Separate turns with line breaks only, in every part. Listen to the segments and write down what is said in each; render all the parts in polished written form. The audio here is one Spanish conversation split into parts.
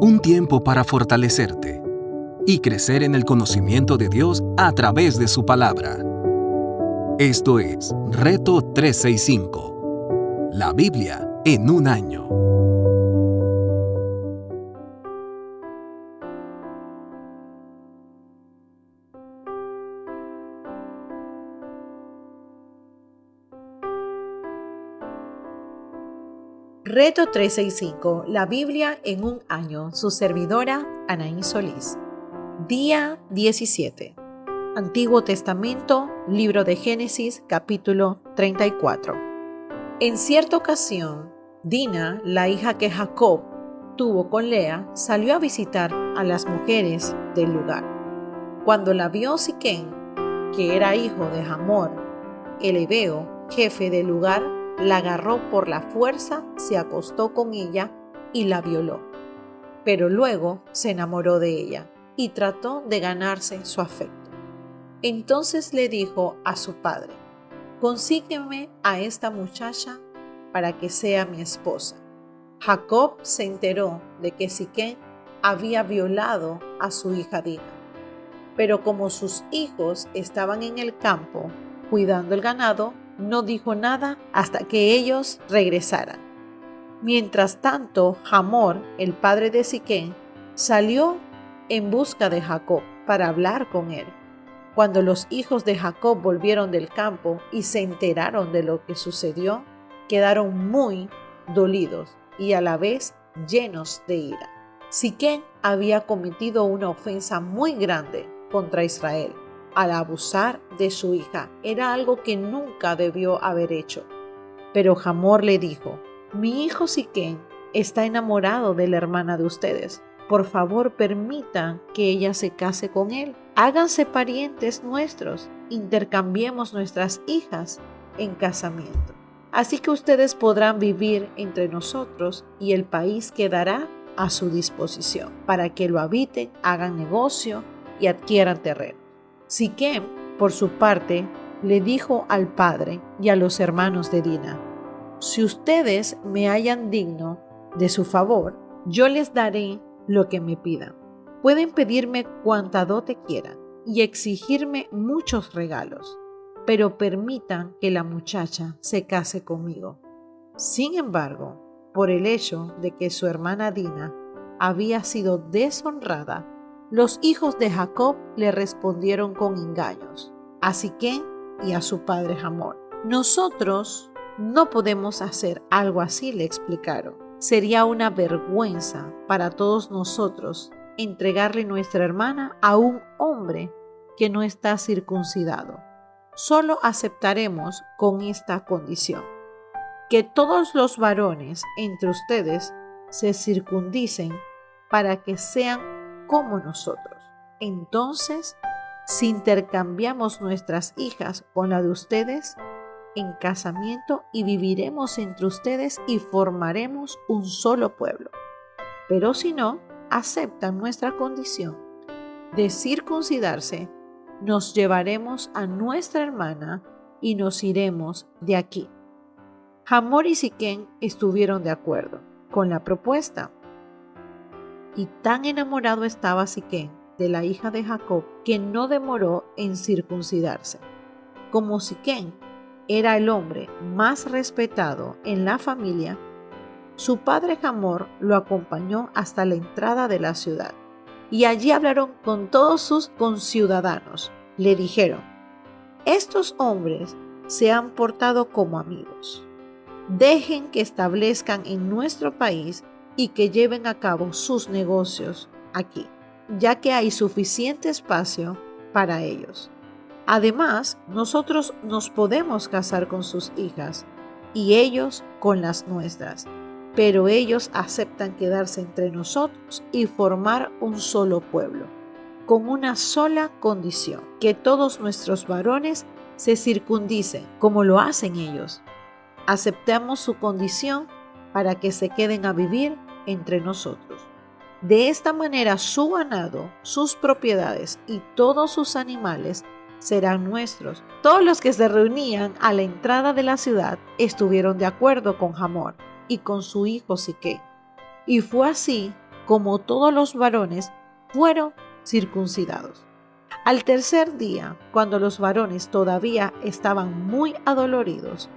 Un tiempo para fortalecerte y crecer en el conocimiento de Dios a través de su palabra. Esto es Reto 365. La Biblia en un año.
Reto 365, la Biblia en un año. Su servidora, Anaí Solís. Día 17. Antiguo Testamento, libro de Génesis, capítulo 34. En cierta ocasión, Dina, la hija que Jacob tuvo con Lea, salió a visitar a las mujeres del lugar. Cuando la vio Siquem, que era hijo de Hamor, el heveo, jefe del lugar, la agarró por la fuerza, se acostó con ella y la violó. Pero luego se enamoró de ella y trató de ganarse su afecto. Entonces le dijo a su padre: «Consígueme a esta muchacha para que sea mi esposa». Jacob se enteró de que Siquem había violado a su hija Dina. Pero como sus hijos estaban en el campo cuidando el ganado, no dijo nada hasta que ellos regresaran. Mientras tanto, Hamor, el padre de Siquem, salió en busca de Jacob para hablar con él. Cuando los hijos de Jacob volvieron del campo y se enteraron de lo que sucedió, quedaron muy dolidos y a la vez llenos de ira. Siquem había cometido una ofensa muy grande contra Israel al abusar de su hija. Era algo que nunca debió haber hecho. Pero Hamor le dijo: «Mi hijo Siquem está enamorado de la hermana de ustedes. Por favor, permitan que ella se case con él. Háganse parientes nuestros. Intercambiemos nuestras hijas en casamiento. Así que ustedes podrán vivir entre nosotros y el país quedará a su disposición para que lo habiten, hagan negocio y adquieran terreno». Siquem, por su parte, le dijo al padre y a los hermanos de Dina: «Si ustedes me hallan digno de su favor, yo les daré lo que me pidan. Pueden pedirme cuanta dote quieran y exigirme muchos regalos, pero permitan que la muchacha se case conmigo». Sin embargo, por el hecho de que su hermana Dina había sido deshonrada, los hijos de Jacob le respondieron con engaños a Siquem y a su padre Hamor. «Nosotros no podemos hacer algo así», le explicaron. «Sería una vergüenza para todos nosotros entregarle nuestra hermana a un hombre que no está circuncidado. Solo aceptaremos con esta condición: que todos los varones entre ustedes se circunciden para que sean como nosotros. Entonces, si intercambiamos nuestras hijas con la de ustedes en casamiento y viviremos entre ustedes y formaremos un solo pueblo. Pero si no aceptan nuestra condición de circuncidarse, nos llevaremos a nuestra hermana y nos iremos de aquí». Hamor y Siquem estuvieron de acuerdo con la propuesta. Y tan enamorado estaba Siquem de la hija de Jacob que no demoró en circuncidarse. Como Siquem era el hombre más respetado en la familia, su padre Hamor lo acompañó hasta la entrada de la ciudad y allí hablaron con todos sus conciudadanos. Le dijeron: «Estos hombres se han portado como amigos. Dejen que establezcan en nuestro país y que lleven a cabo sus negocios aquí, ya que hay suficiente espacio para ellos. Además, nosotros nos podemos casar con sus hijas y ellos con las nuestras, pero ellos aceptan quedarse entre nosotros y formar un solo pueblo, con una sola condición: que todos nuestros varones se circunciden como lo hacen ellos. Aceptamos su condición para que se queden a vivir entre nosotros. De esta manera su ganado, sus propiedades y todos sus animales serán nuestros». Todos los que se reunían a la entrada de la ciudad estuvieron de acuerdo con Hamor y con su hijo Siquem. Y fue así como todos los varones, fueron circuncidados. Al tercer día, cuando los varones todavía estaban muy adoloridos,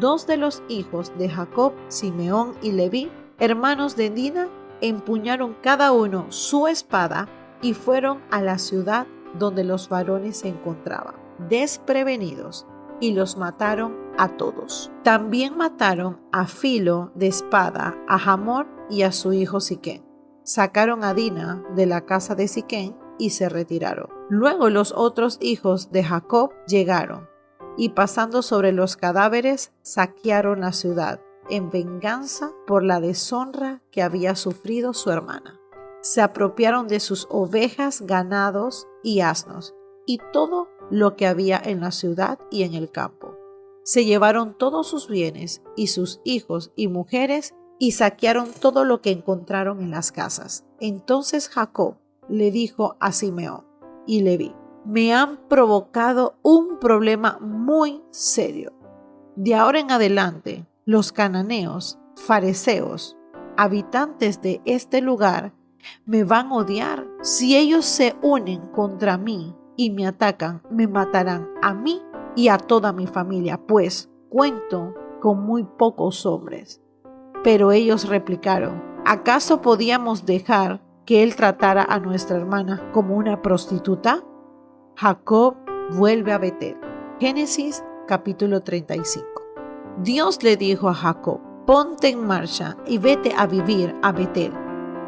2 de los hijos de Jacob, Simeón y Leví, hermanos de Dina, empuñaron cada uno su espada y fueron a la ciudad donde los varones se encontraban, desprevenidos, y los mataron a todos. También mataron a filo de espada a Hamor y a su hijo Siquem. Sacaron a Dina de la casa de Siquem y se retiraron. Luego los otros hijos de Jacob llegaron y pasando sobre los cadáveres saquearon la ciudad en venganza por la deshonra que había sufrido su hermana. Se apropiaron de sus ovejas, ganados y asnos y todo lo que había en la ciudad y en el campo. Se llevaron todos sus bienes y sus hijos y mujeres y saquearon todo lo que encontraron en las casas. Entonces Jacob le dijo a Simeón y Leví: me han provocado un problema muy serio. De ahora en adelante, los cananeos, fariseos, habitantes de este lugar, me van a odiar. Si ellos se unen contra mí y me atacan, me matarán a mí y a toda mi familia, pues cuento con muy pocos hombres. Pero ellos replicaron: ¿acaso podíamos dejar que él tratara a nuestra hermana como una prostituta? Jacob vuelve a Betel. Génesis capítulo 35. Dios le dijo a Jacob: ponte en marcha y vete a vivir a Betel.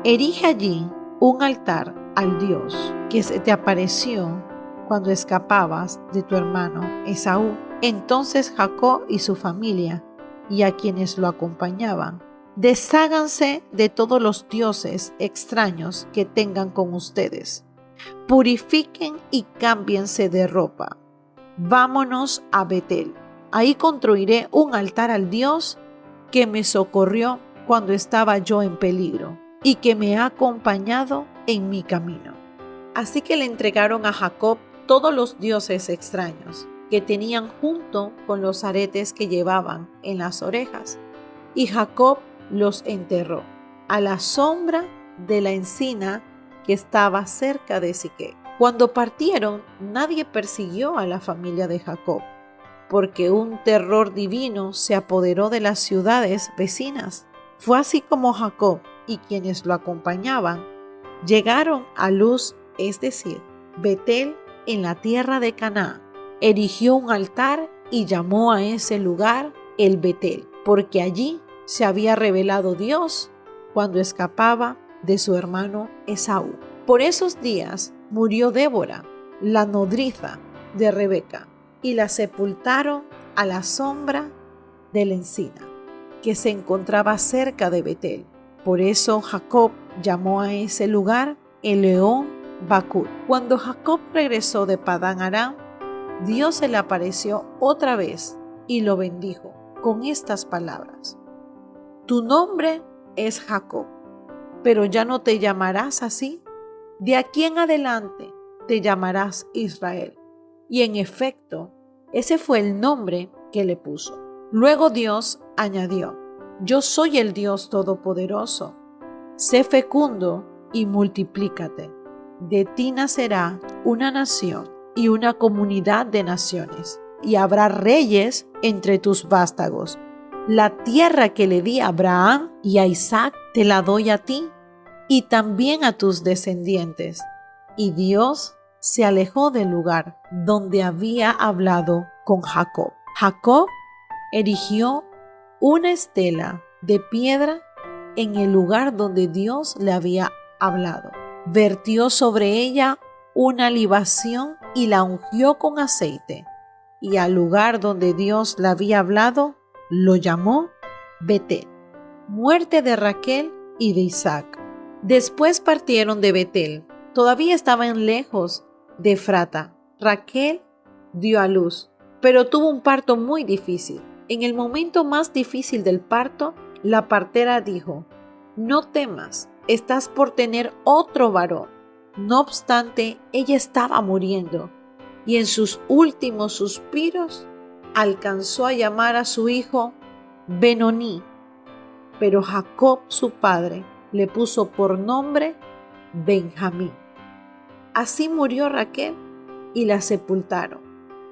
Erige allí un altar al Dios que se te apareció cuando escapabas de tu hermano Esaú. Entonces Jacob y su familia y a quienes lo acompañaban, desháganse de todos los dioses extraños que tengan con ustedes. Purifiquen y cámbiense de ropa. Vámonos a Betel. Ahí construiré un altar al Dios que me socorrió cuando estaba yo en peligro y que me ha acompañado en mi camino. Así que le entregaron a Jacob todos los dioses extraños que tenían junto con los aretes que llevaban en las orejas, y Jacob los enterró a la sombra de la encina que estaba cerca de Siquem. Cuando partieron, nadie persiguió a la familia de Jacob, porque un terror divino se apoderó de las ciudades vecinas. Fue así como Jacob y quienes lo acompañaban llegaron a Luz, es decir, Betel, en la tierra de Canaán. Erigió un altar y llamó a ese lugar el Betel, porque allí se había revelado Dios cuando escapaba de su hermano Esaú. Por esos días murió Débora, la nodriza de Rebeca, y la sepultaron a la sombra de la encina que se encontraba cerca de Betel. Por eso Jacob llamó a ese lugar el León Bacut. Cuando Jacob regresó de Padán Aram, Dios se le apareció otra vez y lo bendijo con estas palabras: tu nombre es Jacob, pero ya no te llamarás así. De aquí en adelante te llamarás Israel. Y en efecto, ese fue el nombre que le puso. Luego Dios añadió: yo soy el Dios Todopoderoso. Sé fecundo y multiplícate. De ti nacerá una nación y una comunidad de naciones, y habrá reyes entre tus vástagos. La tierra que le di a Abraham y a Isaac te la doy a ti y también a tus descendientes. Y Dios se alejó del lugar donde había hablado con Jacob. Jacob erigió una estela de piedra en el lugar donde Dios le había hablado. Vertió sobre ella una libación y la ungió con aceite. Y al lugar donde Dios le había hablado, lo llamó Betel. Muerte de Raquel y de Isaac. Después partieron de Betel. Todavía estaban lejos de Efrata. Raquel dio a luz, pero tuvo un parto muy difícil. En el momento más difícil del parto, la partera dijo: no temas, estás por tener otro varón. No obstante, ella estaba muriendo y en sus últimos suspiros alcanzó a llamar a su hijo Benoní. Pero Jacob, su padre, le puso por nombre Benjamín. Así murió Raquel y la sepultaron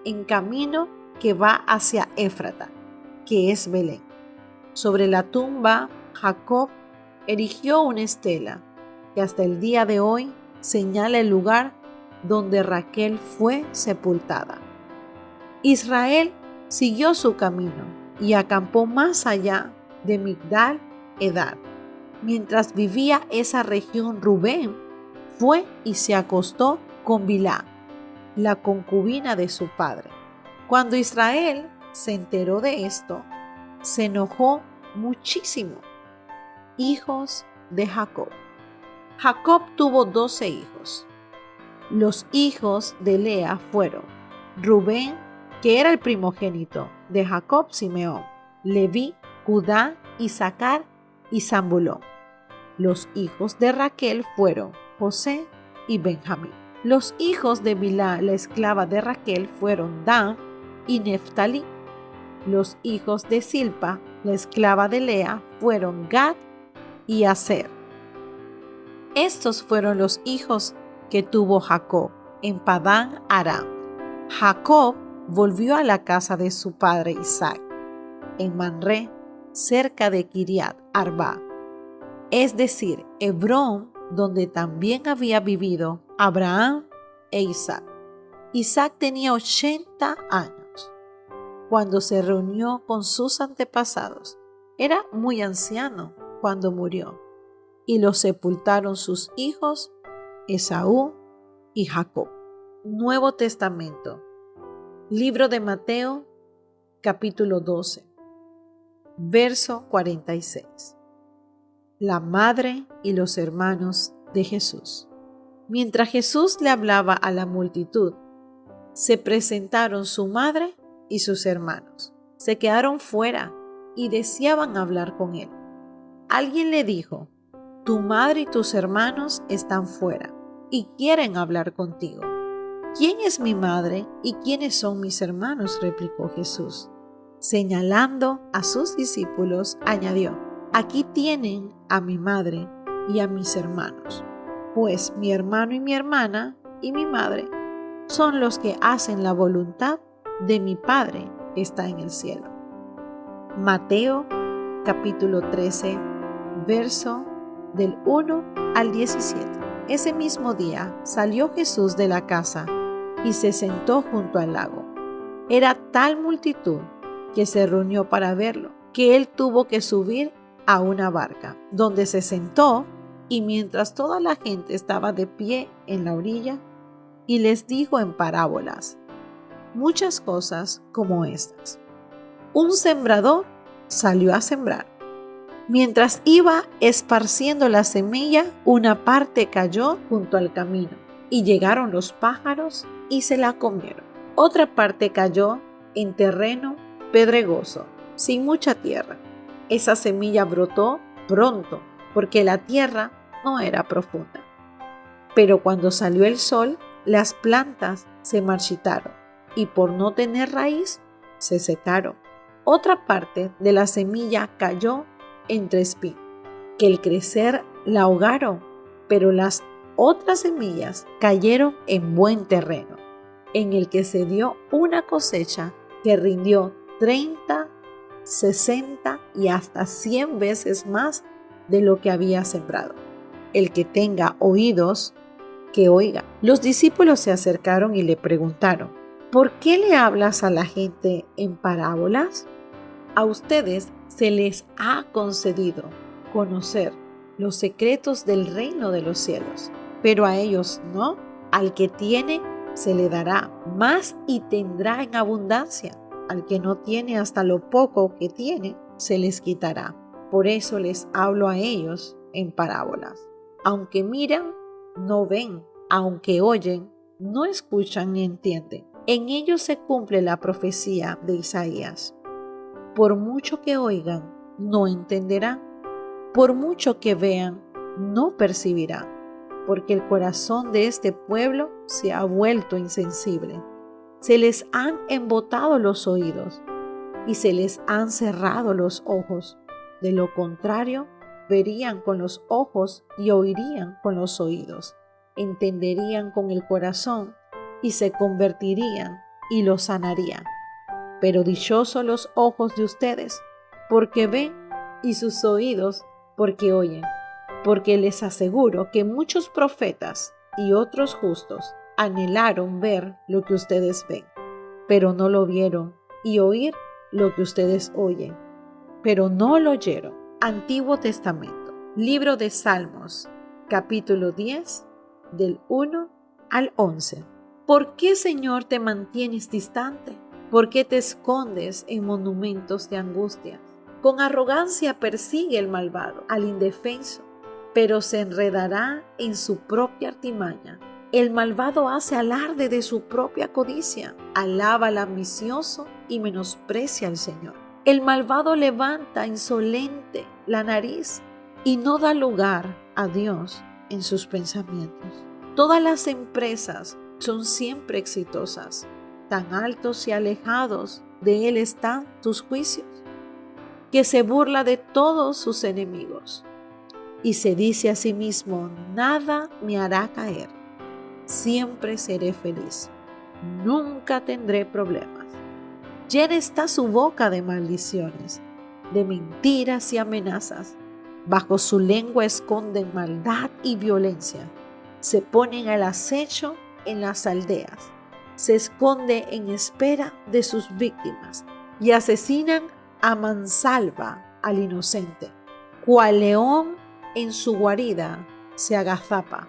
en camino que va hacia Éfrata, que es Belén. Sobre la tumba, Jacob erigió una estela que hasta el día de hoy señala el lugar donde Raquel fue sepultada. Israel siguió su camino y acampó más allá de Migdal Edar. Mientras vivía esa región, Rubén fue y se acostó con Bilhá, la concubina de su padre. Cuando Israel se enteró de esto, se enojó muchísimo. Hijos de Jacob. Jacob tuvo 12 hijos. Los hijos de Lea fueron Rubén, que era el primogénito de Jacob, Simeón, Leví, Judá, Isaacar y Zabulón. Los hijos de Raquel fueron José y Benjamín. Los hijos de Bilhá, la esclava de Raquel, fueron Dan y Neftalí. Los hijos de Zilpa, la esclava de Lea, fueron Gad y Aser. Estos fueron los hijos que tuvo Jacob en Padán Aram. Jacob volvió a la casa de su padre Isaac, en Manré, cerca de Kiriat Arba, es decir, Hebrón, donde también había vivido Abraham e Isaac. Isaac tenía 80 años cuando se reunió con sus antepasados. Era muy anciano cuando murió, y lo sepultaron sus hijos Esaú y Jacob. Nuevo Testamento. Libro de Mateo, capítulo 12, verso 46. La madre y los hermanos de Jesús. Mientras Jesús le hablaba a la multitud, se presentaron su madre y sus hermanos. Se quedaron fuera y deseaban hablar con él. Alguien le dijo: tu madre y tus hermanos están fuera y quieren hablar contigo. ¿Quién es mi madre y quiénes son mis hermanos?, replicó Jesús. Señalando a sus discípulos, añadió: aquí tienen a mi madre y a mis hermanos, pues mi hermano y mi hermana y mi madre son los que hacen la voluntad de mi Padre que está en el cielo. Mateo capítulo 13, verso del 1 al 17. Ese mismo día salió Jesús de la casa y se sentó junto al lago. Era tal multitud que se reunió para verlo, que él tuvo que subir a una barca, donde se sentó, y mientras toda la gente estaba de pie en la orilla, y les dijo en parábolas muchas cosas como estas. Un sembrador salió a sembrar. Mientras iba esparciendo la semilla, una parte cayó junto al camino, y llegaron los pájaros y se la comieron. Otra parte cayó en terreno pedregoso, sin mucha tierra. Esa semilla brotó pronto, porque la tierra no era profunda. Pero cuando salió el sol, las plantas se marchitaron y por no tener raíz, se secaron. Otra parte de la semilla cayó entre espinos, que al crecer la ahogaron, pero las otras semillas cayeron en buen terreno, en el que se dio una cosecha que rindió 30, 60 y hasta 100 veces más de lo que había sembrado. El que tenga oídos, que oiga. Los discípulos se acercaron y le preguntaron: ¿por qué le hablas a la gente en parábolas? A ustedes se les ha concedido conocer los secretos del reino de los cielos, pero a ellos no. Al que tiene, se le dará más y tendrá en abundancia. Al que no tiene, hasta lo poco que tiene, se les quitará. Por eso les hablo a ellos en parábolas. Aunque miran, no ven. Aunque oyen, no escuchan ni entienden. En ellos se cumple la profecía de Isaías. Por mucho que oigan, no entenderán. Por mucho que vean, no percibirán. Porque el corazón de este pueblo se ha vuelto insensible. Se les han embotado los oídos y se les han cerrado los ojos. De lo contrario, verían con los ojos y oirían con los oídos, entenderían con el corazón y se convertirían y los sanarían. Pero dichosos los ojos de ustedes, porque ven, y sus oídos, porque oyen. Porque les aseguro que muchos profetas y otros justos anhelaron ver lo que ustedes ven, pero no lo vieron, y oír lo que ustedes oyen, pero no lo oyeron. Antiguo Testamento, libro de Salmos, capítulo 10, del 1 al 11. ¿Por qué, Señor, te mantienes distante? ¿Por qué te escondes en monumentos de angustia? Con arrogancia persigue el malvado al indefenso, pero se enredará en su propia artimaña. El malvado hace alarde de su propia codicia, alaba al ambicioso y menosprecia al Señor. El malvado levanta insolente la nariz y no da lugar a Dios en sus pensamientos. Todas las empresas son siempre exitosas. Tan altos y alejados de Él están tus juicios, que se burla de todos sus enemigos y se dice a sí mismo: nada me hará caer, siempre seré feliz, nunca tendré problemas. Llena está su boca de maldiciones, de mentiras y amenazas. Bajo su lengua esconden maldad y violencia. Se ponen al acecho en las aldeas. Se esconde en espera de sus víctimas y asesinan a mansalva al inocente. Cual león en su guarida se agazapa,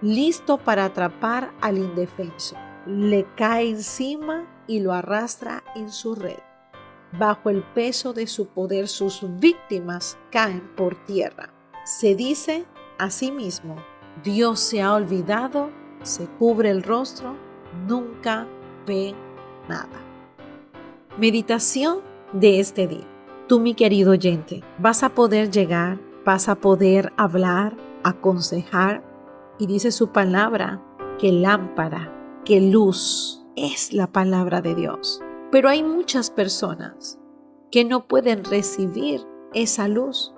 listo para atrapar al indefenso. Le cae encima y lo arrastra en su red. Bajo el peso de su poder sus víctimas caen por tierra. Se dice a sí mismo: Dios se ha olvidado, se cubre el rostro, nunca ve nada. Meditación de este día. Tú, mi querido oyente, vas a poder llegar, vas a poder hablar, aconsejar, y dice su palabra que lámpara, que luz es la palabra de Dios. Pero hay muchas personas que no pueden recibir esa luz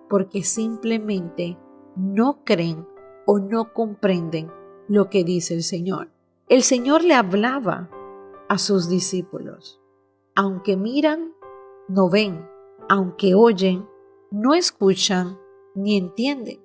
porque simplemente no creen o no comprenden lo que dice el Señor. El Señor le hablaba a sus discípulos: aunque miran, no ven; aunque oyen, no escuchan ni entienden.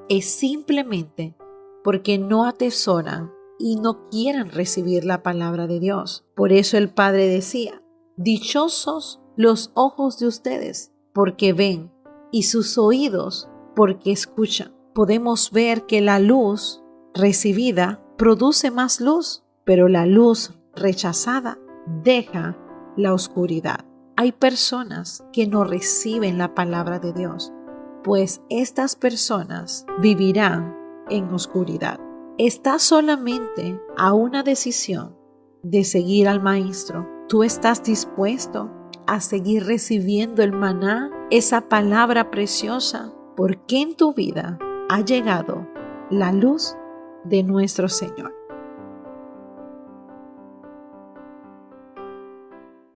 Es simplemente porque no atesoran y no quieren recibir la palabra de Dios. Por eso el Padre decía: dichosos los ojos de ustedes, porque ven, y sus oídos, porque escuchan. Podemos ver que la luz recibida produce más luz, pero la luz rechazada deja la oscuridad. Hay personas que no reciben la palabra de Dios, pues estas personas vivirán en oscuridad. Está solamente a una decisión de seguir al Maestro. ¿Tú estás dispuesto a seguir recibiendo el maná, esa palabra preciosa? Porque en tu vida ha llegado la luz de nuestro Señor.